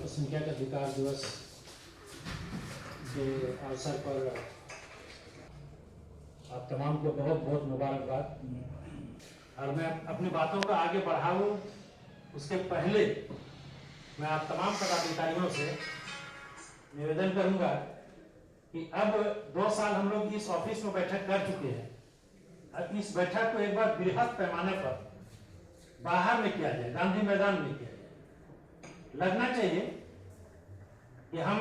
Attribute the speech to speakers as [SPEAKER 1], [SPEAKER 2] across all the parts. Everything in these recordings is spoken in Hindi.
[SPEAKER 1] अल्पसंख्यक अधिकार दिवस के अवसर पर आप तमाम को बहुत बहुत मुबारकबाद। और मैं अपनी बातों को आगे बढ़ाऊं उसके पहले मैं आप तमाम पदाधिकारियों से निवेदन करूंगा कि अब 2 साल हम लोग इस ऑफिस में बैठक कर चुके हैं। अब इस बैठक को एक बार बृहद पैमाने पर बाहर में किया जाए, गांधी मैदान में किया जाए। लगना चाहिए कि हम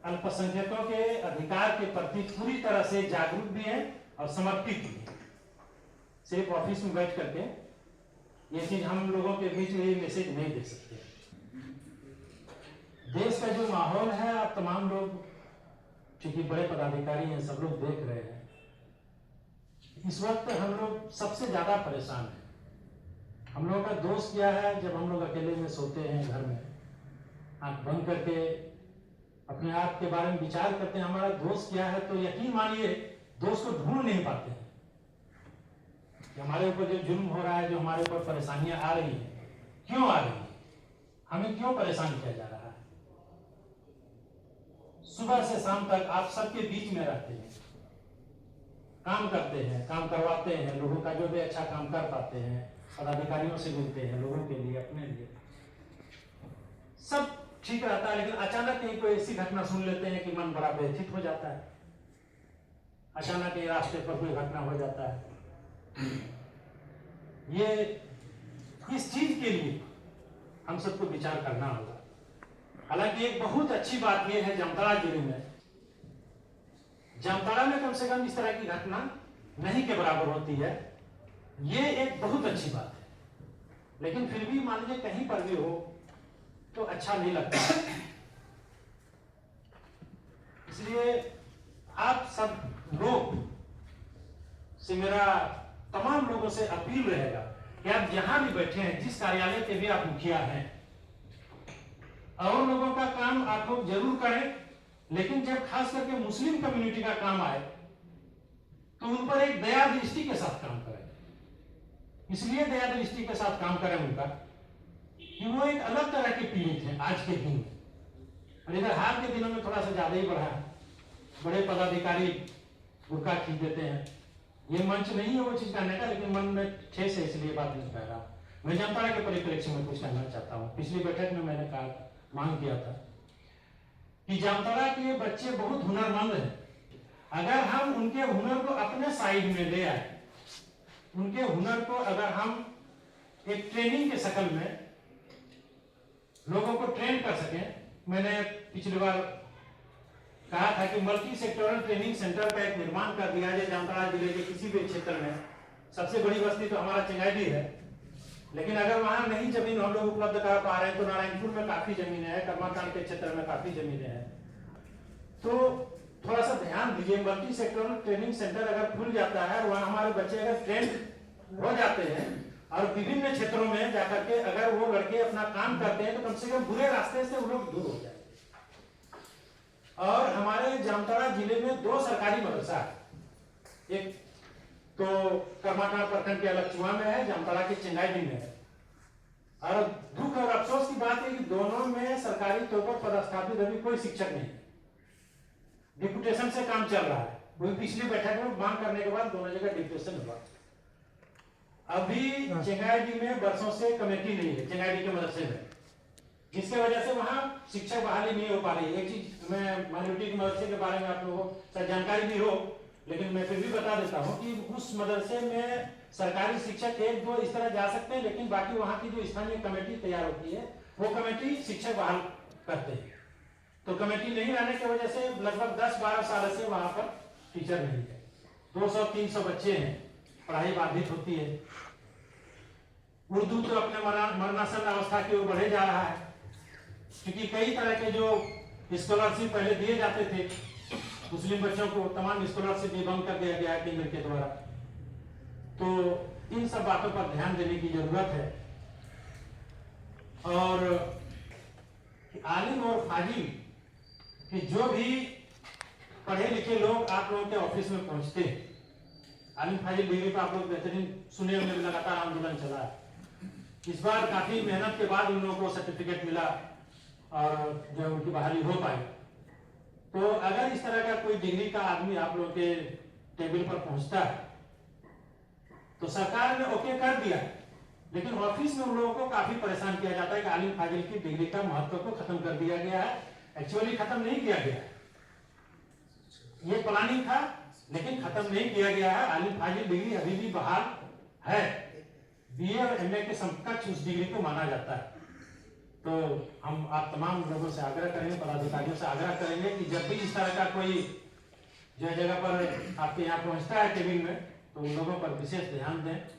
[SPEAKER 1] अल्पसंख्यकों के अधिकार के प्रति पूरी तरह से जागरूक भी हैं और समर्पित भी हैं। सिर्फ ऑफिस में बैठ करके ये चीज हम लोगों के बीच में ये मैसेज नहीं दे सकते। देश का जो माहौल है, आप तमाम लोग चूंकि बड़े पदाधिकारी हैं, सब लोग देख रहे हैं। इस वक्त हम लोग सबसे ज्यादा परेशान हैं। हम लोगों का दोष क्या है, जब हम लोग अकेले में सोते हैं घर में, आंख बंद करके अपने आप के बारे में विचार करते हैं हमारा दोष क्या है, तो यकीन मानिए दोष को ढूंढ नहीं पाते हैं कि हमारे ऊपर जो जुल्म हो रहा है, जो हमारे ऊपर परेशानियां आ रही हैं, क्यों आ रही है, हमें क्यों परेशान किया जा रहा है। सुबह से शाम तक आप सबके बीच में रहते हैं, काम करते हैं, काम करवाते हैं, लोगों का जो भी अच्छा काम कर पाते हैं, पदाधिकारियों से मिलते हैं, लोगों के लिए, अपने लिए सब ठीक रहता है। लेकिन अचानक कहीं कोई ऐसी घटना सुन लेते हैं कि मन बड़ा व्यथित हो जाता है। अचानक ये रास्ते पर कोई घटना हो जाता है। ये इस चीज के लिए हम सबको विचार करना होगा। हालांकि एक बहुत अच्छी बात यह है, जामताड़ा जिले में, जामताड़ा में कम से कम इस तरह की घटना नहीं के बराबर होती है। ये एक बहुत अच्छी बात है। लेकिन फिर भी मान लीजिए कहीं पर भी हो तो अच्छा नहीं लगता। इसलिए आप सब लोग से मेरा तमाम लोगों से अपील रहेगा कि आप जहां भी बैठे हैं, जिस कार्यालय के भी आप मुखिया हैं, और लोगों का काम आप लोग जरूर करें, लेकिन जब खास करके मुस्लिम कम्युनिटी का काम आए तो उन पर एक दया दृष्टि के साथ काम करें। इसलिए दया दृष्टि के साथ काम करें उनका कि वो एक अलग तरह के पीड़ित हैं आज के दिन में। और इधर हाल के दिनों में थोड़ा सा ज्यादा ही बढ़ा है। बड़े पदाधिकारी बुर्का खींच देते हैं। ये मंच नहीं है वो चीज कहने का, लेकिन मन में ठेस है, इसलिए बात नहीं कह रहा। मैं जामताड़ा के परिप्रेक्ष्य में कुछ कहना चाहता हूँ। पिछली बैठक में मैंने कहा, मांग किया था कि जामताड़ा के बच्चे बहुत हुनरमंद हैं। अगर हम उनके हुनर को अपने साइड में ले आए, उनके हुनर को अगर हम एक ट्रेनिंग के शक्ल में लोगों को ट्रेन कर सकें। मैंने पिछली बार कहा था कि मल्टी सेक्टोरल ट्रेनिंग सेंटर का एक निर्माण कर दिया जाए जामताड़ा जिले के किसी भी क्षेत्र में। सबसे बड़ी बस्ती तो हमारा चंगाईडीह है, लेकिन अगर वहां नहीं जमीन हम लोग उपलब्ध कर पा रहे हैं तो नारायणपुर में काफी जमीनें हैं, कर्माकांड के क्षेत्र में काफी जमीनें हैं। तो थोड़ा सा ध्यान दीजिए, मल्टी सेक्टोरल ट्रेनिंग सेंटर अगर खुल जाता है और वहां हमारे बच्चे अगर ट्रेंड हो जाते हैं और विभिन्न क्षेत्रों में जाकर के अगर वो लड़के अपना काम करते हैं, तो कम से कम बुरे रास्ते से वो लोग दूर हो जाए। और हमारे जामताड़ा जिले में 2 सरकारी मदरसा है। एक तो कर्माकांड प्रखंड के अलगचुआ में है, जामताड़ा के चंगाईडीह में है। और दुख और अफसोस की बात है कि दोनों में सरकारी तौर पर पदस्थापित अभी कोई शिक्षक नहीं है। डिप्यूटेशन से काम चल रहा है। वही पिछली बैठक में मांग करने के बाद दोनों जगह डिप्यूटेशन हुआ। अभी चंगाईडीह में बरसों से कमेटी नहीं है, चंगाईडीह के मदरसे में, जिसके वजह से वहां शिक्षक बहाली नहीं हो पा रही है। एक चीज मैं माइनॉरिटी के मदरसे के बारे में आप लोगों को जानकारी भी हो, लेकिन मैं फिर भी बता देता हूं कि उस मदरसे में सरकारी शिक्षक 1-2 इस तरह जा सकते हैं, लेकिन बाकी वहां की जो स्थानीय कमेटी तैयार होती है वो कमेटी शिक्षक बहाल करते हैं। तो कमेटी नहीं रहने की वजह से लगभग 10-12 साल से वहां पर टीचर नहीं है। 200-300 बच्चे हैं, पढ़ाई बाधित होती है। उर्दू तो अपने मरणासन अवस्था की ओर बढ़े जा रहा है, क्योंकि कई तरह के जो स्कॉलरशिप पहले दिए जाते थे मुस्लिम बच्चों को, तमाम स्कॉलरशिप भी बंद कर दिया गया है केंद्र के द्वारा। तो इन सब बातों पर ध्यान देने की जरूरत है। और आलिम और फाजिल कि जो भी पढ़े लिखे लोग आप लोगों के ऑफिस में पहुंचते हैं, आलिम फाजिल डिग्री पर आप लोग बेहतरीन सुने होंगे, लगातार आंदोलन चला है। इस बार काफी मेहनत के बाद उन लोगों को सर्टिफिकेट मिला और जो है उनकी बहाली हो पाए। तो अगर इस तरह का कोई डिग्री का आदमी आप लोगों के टेबल पर पहुंचता है तो सरकार ने ओके कर दिया, लेकिन ऑफिस में उन लोगों को काफी परेशान किया जाता है कि आलिम फाजिल की डिग्री का महत्व को खत्म कर दिया गया है। एक्चुअली खत्म नहीं किया गया, ये प्लानिंग था लेकिन खत्म नहीं किया गया है। आलिम फाजिल डिग्री अभी भी बहाल है, बीए और एमए के समकक्ष उस डिग्री को माना जाता है। तो हम आप तमाम लोगों से आग्रह करेंगे, पदाधिकारियों से आग्रह करेंगे कि जब भी इस तरह का कोई जो जगह पर आपके यहाँ पहुंचता है केबिन में तो उन लोगों पर विशेष ध्यान दें।